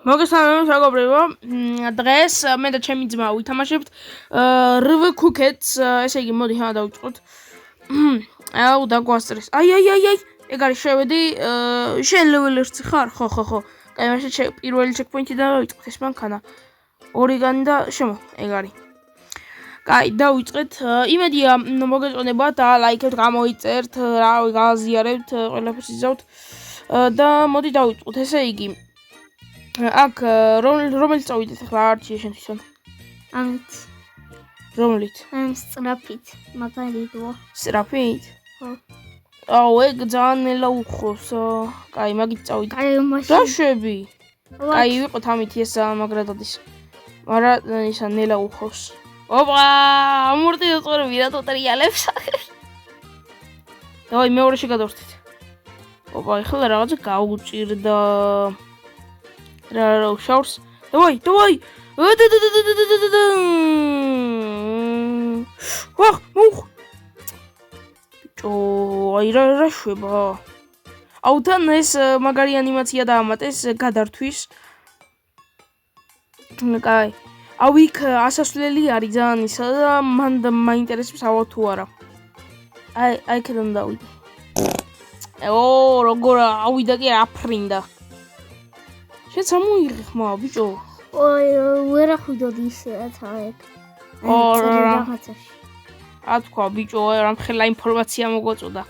მოგესალმებით მეგობრებო. დღეს მე და ჩემი ძმა ვითამაშებთ RV Cookets. ესე იგი, მოდი ხა დავიწყოთ. აუ დაგვასწრეს. აი. ეგ არის შევედი. შენ level 1 ხარ? ხო. კაი, მაშინ პირველი checkpoint-ი დავიწყოთ ეს მანქანა. ორიგანი და შემო, ეგ არის. კაი, დავიწყეთ. იმედია მოგეწონებათ და ლაიქებთ, გამოიწერთ, რავი, გააზიარებთ, ყველაფერს იზავთ. და მოდი დავიწყოთ. ესე იგი აქ რომელიც წავიდეთ ახლა არჩია შენ თვითონ? ამით. რომლით? სწრაფით, მაგალითად. სწრაფით? ხო. აუ, ეგ ძალიან ნელა უხოს. კაი, მაგით წავიდეთ. კაი, მაშინ. დაშვები. კაი, ვიყოთ ამით ეს მაგრად ადის. მაგრამ ისა ნელა უხოს. ოპა, ამორტიზატორები რატო ტრიალებს? დავაი, მეორეში გადავხდით. ოპა, ახლა რაღაცა გაუჭირდა. რა შაურს. დავაი. ვახ, მუხ. აი რა შვება. აუ თან ეს მაგარი ანიმაცია დაამატეს გადართვის. კაი. აუ იქ ასასვლელი არის ძალიან ისა და მან მაინტერესებს ავა თუ არა. აი ქედან დავიდე. როგორ ავიდა კი აფრინდა. შენ სამუიღე ხმა ბიჭო. ვერ ახვიდოდი ისეაც აიქ. რა თქვა ბიჭო, რამხელა ინფორმაცია მოგოწოდა.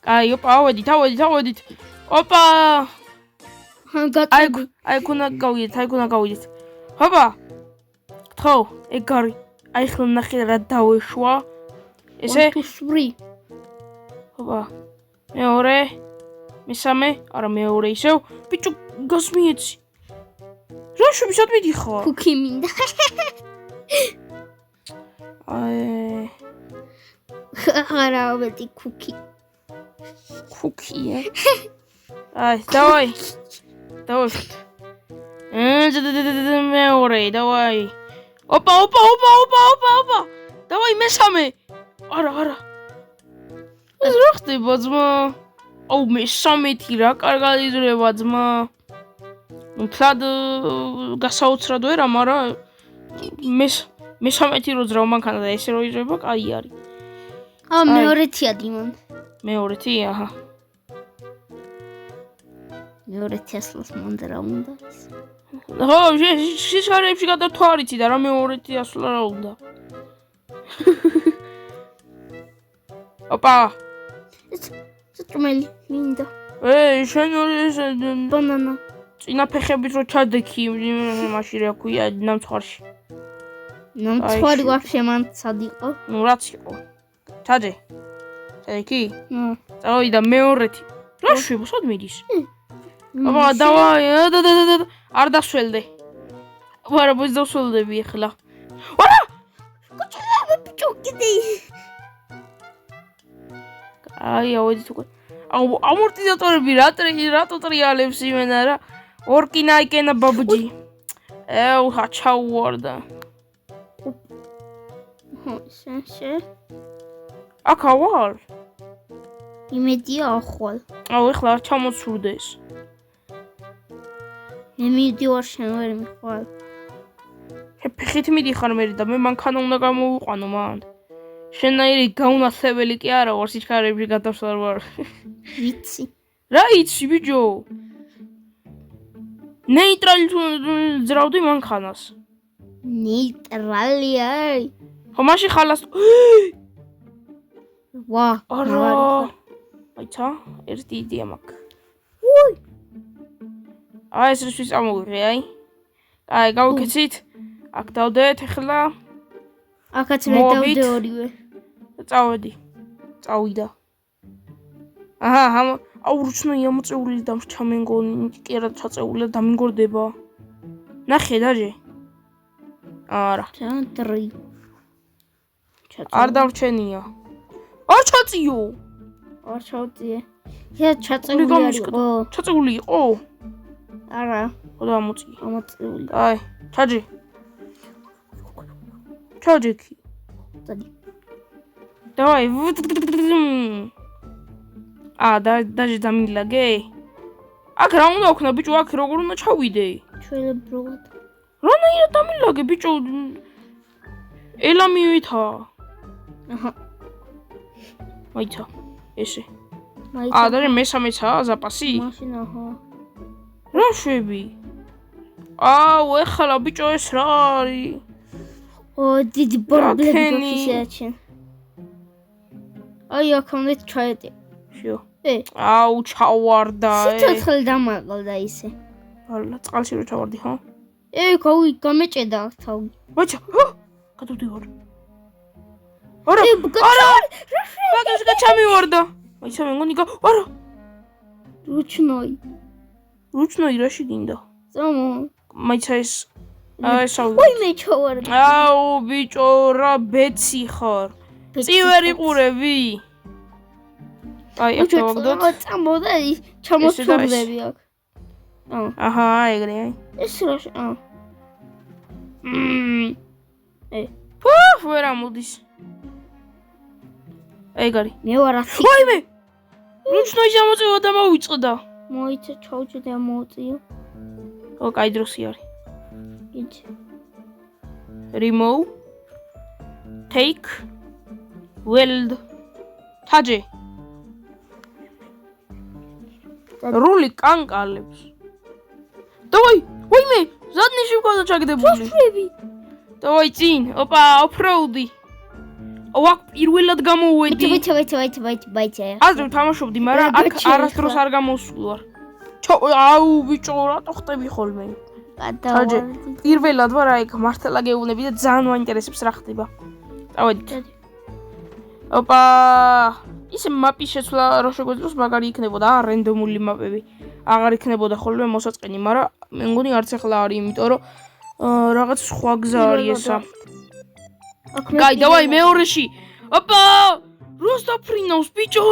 კაი, ოპა, ავედით. ოპა! აი ქუნა გავიდეთ. ჰოპა! ხო, ეგ არის. აი ხლა ნახე რა დავეშვა. ესე? ჰოპა. მეორე. მესამე, არა მეორე ისევ. ბიჭო, გასმიეცი. რა შვები სად მიდიხარ? კუკი მინდა. აი. არა, ვედი კუკი. კუკია. აი, დავაი. მეორე, დავაი. ოპა. დავაი მესამე. არა. ეს რა ხდება ძმა? აუ მესამეთი რა კარგად იზრდება ძმა. მთლად გასაოცრად ვერა, მაგრამ მესამეთი რო ძრავ მანქანა და ესე რო იზრდება, კაი არის. მეორეთია დიმონ. მეორეთი, აჰა. მეორეთი ასლას მონდა რა უნდა. ხო, შიშარებში გადავთვალიცი და რა მეორეთი ასლა რა უნდა. ოპა. წრმელი მინდა. შენ ეს ბანანა. წინა ფეხებით რო ჩადექი, მაშინ რა ქვია, ნამცხვარში. ნამცხვარი ვაფშე მან სად იყო? ნუ რაც იყო. ჩადექი? წავიდა მეორეთი. რა შვება, სად მიდის? აბა, დავაი, არ დასველდე. ვარა, ბოს დავსველდები ახლა. ვარა! კუჩლები ბიჭო, კიდე. აი, ავედით უკვე. აუ, ამორტიზატორები რატო ტრიალებს იმენა რა? ორკინა იკენა ბაბუჯი. ეუ, ხაჩაუარდა. შენ. აქა ვარ. იმედია ახვალ. აუ, ეხლა არ ჩამოცურდეს. მე მიდივარ შენ ვერ მიხვალ. ფეხით მიდიხარ მე და მე მანქანა უნდა გამოვიყვანო მან. შენაირი გაუნაცებელი კი არა ვარ სიჩქარეებში გადავსვარ ვარ. ვიცი. რა იცი ბიჭო? ნეიტრალი ძრავდი მანქანას. ნეიტრალია. ხო, მაშინ ხალას. ვა. არა. აიცა, ერთი იდეა მაქვს. უი. აი ეს რისთვის ამოვიღე, აი. აი, გავუკეთით. აქ დავდეთ ახლა. აქაც მე დავდე ორივე. წავიდა. აჰა, აუ რუჩნაი ამოწეული დამრჩა მე მგონი, კი არა ჩაწეული და მინგორდება. ნახე დაჟე. არა. ჩანტრი. არ დამრჩენია. არ ჩაწიო. არ ჩავწიე. ია ჩაწეული იყო. ჩაწეული იყო? არა. ხო და ამოწია. ამოწეული. აი, ჩაჯექი. დავაი. დაჟე დამილაგე. აქ რა უნდა ოქნა ბიჭო, აქ როგორ უნდა ჩავიდე? ჩვეულებრივად. რანაირად დამილაგე ბიჭო ელა მივითა აჰა. მაიცა ესე მაიცა. და მესამეცაა ზაპასი მაშინ აჰა. რა შვები ეხლა ბიჭო ეს რა არის დიდი ბორბლები შეაჩენ. აი აქამდე ჩაეტი. შიო ე ჩავარდა სიცოცხლე დამაყალდა ისე. არა წყალში რო ჩავარდი ხო გამეჭედა თავი. მაიცა გადავდივარ არა მაგას გაჩამივარდა მაიცა მე მგონი არა რუჩნოი რაში გინდა ზამო. მაიცა ეს ვაიმე ჩავარდა. ბიჭო რა ბეცი ხარ წივერი ყურები აი აქ დავაგდოთ წამოდა ჩამოწურდები აქ. აჰა ეგრე აი ეს რაში ვერ ამოდის ეგარი მე ვარ ათი. ვაიმე რუჩნოი გამოწევა და მოვიწყდა მოიცა ჩავჭდე ამოწიო. კაი დროსი არის იცი. remove take weld თაჯე რული კანკალებს დავაი ვაიმე ზადნიში მქონდა ჩაგდებული დავაი წინ ოფროუდი აქ პირველად გამოვედი ვაიცე. აზრი ვთამაშობდი მაგრამ აქ არასდროს არ გამოსულვარ ბიჭო რატო ხტები ხოლმე თაჯე პირველად ვარ აი მართლა გეუბნები და ძალიან მაინტერესებს რა ხდება დავაი ისე მაპის შეცვლა რო შეგვეძლოს მაგარი იქნებოდა რენდომული მაპები აღარ იქნებოდა ხოლმე მოსაწყენი მაგრამ მე მგონი არც ახლა არის იმიტომ რომ რაღაც სხვა გზა არის ესა კაი დავაი მეორეში როს დაფრინავს ბიჭო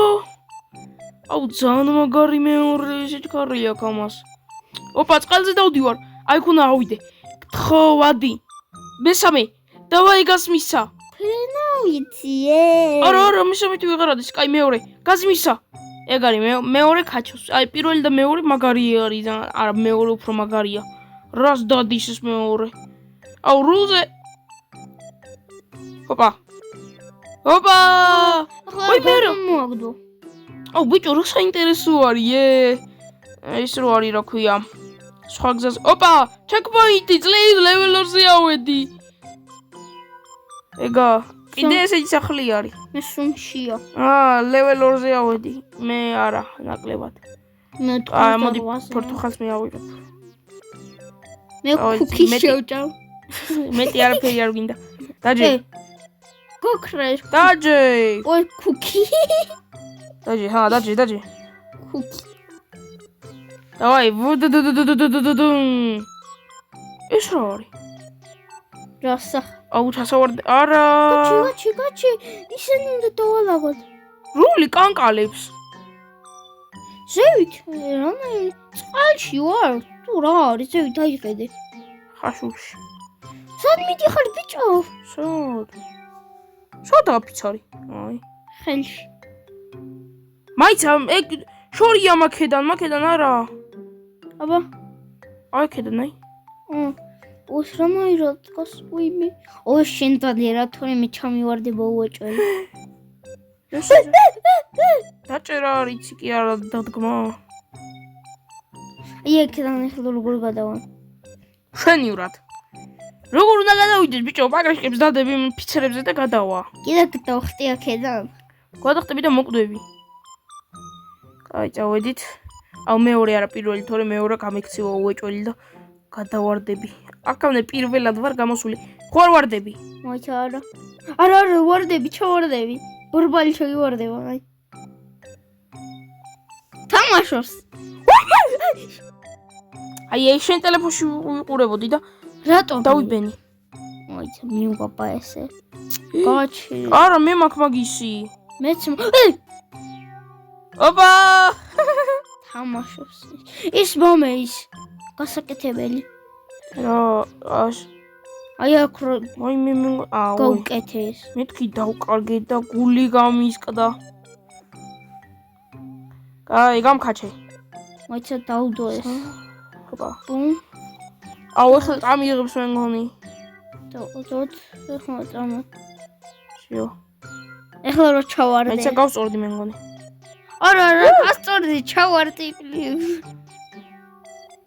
ძალიან მაგარი მეორე შეჩქარია კამას წყალზე დავდივარ აი ხუნა ავიდე თხოვადი მესამე დავაი გასმისა არა მისამეთი ვეღარადის კაი მეორე გაზმისა ეგ არის მეორე ქაჩოს აი პირველი და მეორე მაგარი არის არა მეორე უფრო მაგარია რას დადის ეს მეორე რულზე ვაი მე რა მოაგდო. ბიჭო რა საინტერესო არის ეს რო არის რა ქვია სხვა გზას ჩეკპოინტი ძლივ ლეველზე ავედი ეგა კიდე ესეთი სახლი არის მე სუნშია. ლეველ 2-ზე ავედი მე არა ნაკლებად მე მოდი პორტუხალს მე ავიღებ მე კუკის შევჭამ. მეტი არაფერი არ გინდა დაჯე გოქრეს დაჯე ой კუკი დაჯე კუკი დავაი ეს რა არის რასა ჩასავარდი არა გაჩი ისინი უნდა დავალაგოთ რული კანკალებს ზევით რამე წყალში ვარ თუ რა არის ზევით აიხედე ხაშურში სად მიდიხარ ბიჭო სად აფიცარი აი ხელში მაიცა ეგ შორია მაქედან არა აბა აი ქედან აი ოს რამაირად გას უიმე შენ დადერა თორე მე ჩამივარდება უეჭველი დაჭერა არის კი არა დადგმა აი აქედან ახლა როგორ გადავა შენივრად როგორ უნდა გადავიდეს ბიჭო პაგრაშკებს დადები ფიცერებზე და გადავა კიდე გადავხტი აქედან გადახტები და მოკვდები აი წავედით მეორე არა პირველი თორე მეორე გამიქცივა უეჭველი და გადავარდები აქამდე პირველად ვარ გამოსული ხო არ ვარდები მოიცა არა ვარდები ჩავარდები ბორბალი შევარდება აი თამაშობს აი ეს შენ ტელეფონში ვიყურებოდი და რატომ დავიბენი მოიცა მიუღაბა ესე გაჩი არა მე მაქვს მაგისი მეც თამაშობს ის მომე ის გასაკეთებელი რა აი აქ აი მე გავკეთე ეს მეთქი დავკარგე და გული გამისკდა კაი გამქაჩე მოიცა დავდო ეს ხობა ბუმ აუ ეხლა წამიღებს მე მგონი. დავყოთ ახლა წამო შეო. ეხლა რო ჩავარდე მეცა გავწორდი მე მგონი. არა ასწორდი ჩავარდი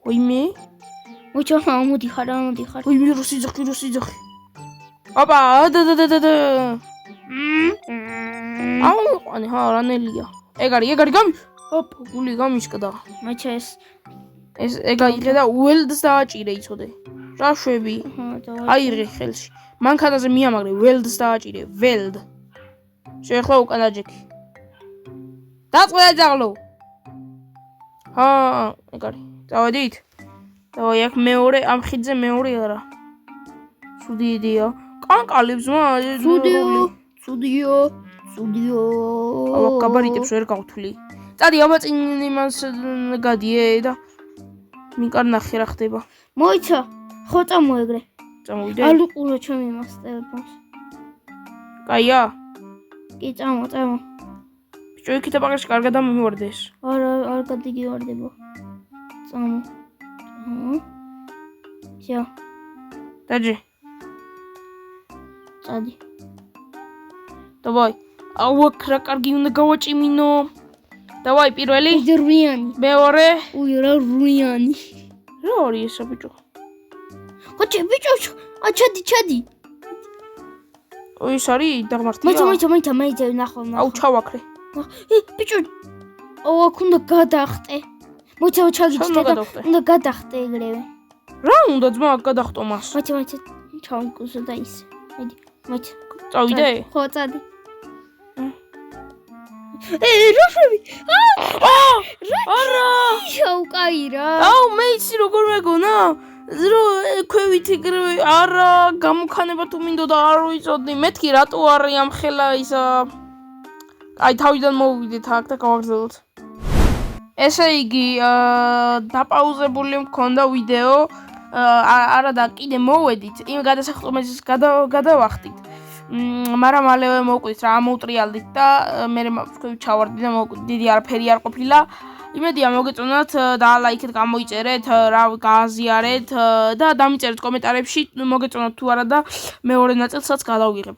ვიმე? მოიცა მოდი ხარ ვიმე რო სიძახი. აბა და. აუ ყანი ხა რანელია. ეგარი გამი. ოპ გული გამიშკდა. მოიცა ეს ეგაიღე და ველდს დააჭირე იცოდე. რა შვები? აიღე ხელში. მანქანაზე მიამაგრე ველდს დააჭირე. ველდ. შეეხლა უკან დაჯექი. დაწყდა ძაღლო. ეგარი. წავედით. დავაი აქ მეორე ამ ხიდზე მეორე არა. ცუდი იდეა. კანკალებს ცუდიო. აუ გაბარიტებს ვერ გავთვლი. წადი აბა წინ იმას გადიე და მიკარნახე რა ხდება. მოიცა ხო წამოეგრე. წამოვიდე. ალუყურო ჩემი მას ტელეფონს. კაია. კი წამო. ბიჭო იქით აბაღაში კარგად ამივარდეს. არ გადიგივარდება. წამო. შო. დაჯე. წადი. დავაი. აუ აქ რა კარგი უნდა გავაჭიმინო. დავაი პირველი. რუიანი. მეორე. რა რუიანი. რა არის ესა ბიჭო? ბიჭო. ჩადი. ის არის დაღმართია. მოიცა ნახო. აუ ჩავაქრე. ბიჭო. აუ აქ უნდა გადახტე. მოიცა ჩაგიჭდა და უნდა გადახტე ეგრევე. რა უნდა ძმა გადახტო მას? მოიცა ჩავიკუსო და ის. მოდი. მოიცა. წავიდე? ხო წადი. რა შვები? არა! შოუ კაი რა. აუ მე იცი როგორ მეგონა? ქვევით იგრევე არა გამოქანება თუ მინდოდა არ ვიცოდი მეთქი რატო არის ამ ხელა ისა აი თავიდან მოვიდეთ აქ და გავაგრძელოთ ესე იგი დაპაუზებული მქონდა ვიდეო არა და კიდე მოვედით იმ გადასახტომებს გადავახტით მაგრამ მალევე მოვკვდით რა ამოუტრიალდით და მე თქვენ ჩავარდი და დიდი არაფერი არ ყოფილა იმედია მოგეწონათ და ლაიქით გამოიწერეთ, რა გააზიარეთ და დამიწერეთ კომენტარებში მოგეწონათ თუ არა და მეორე ნაწილსაც გადავიღებ.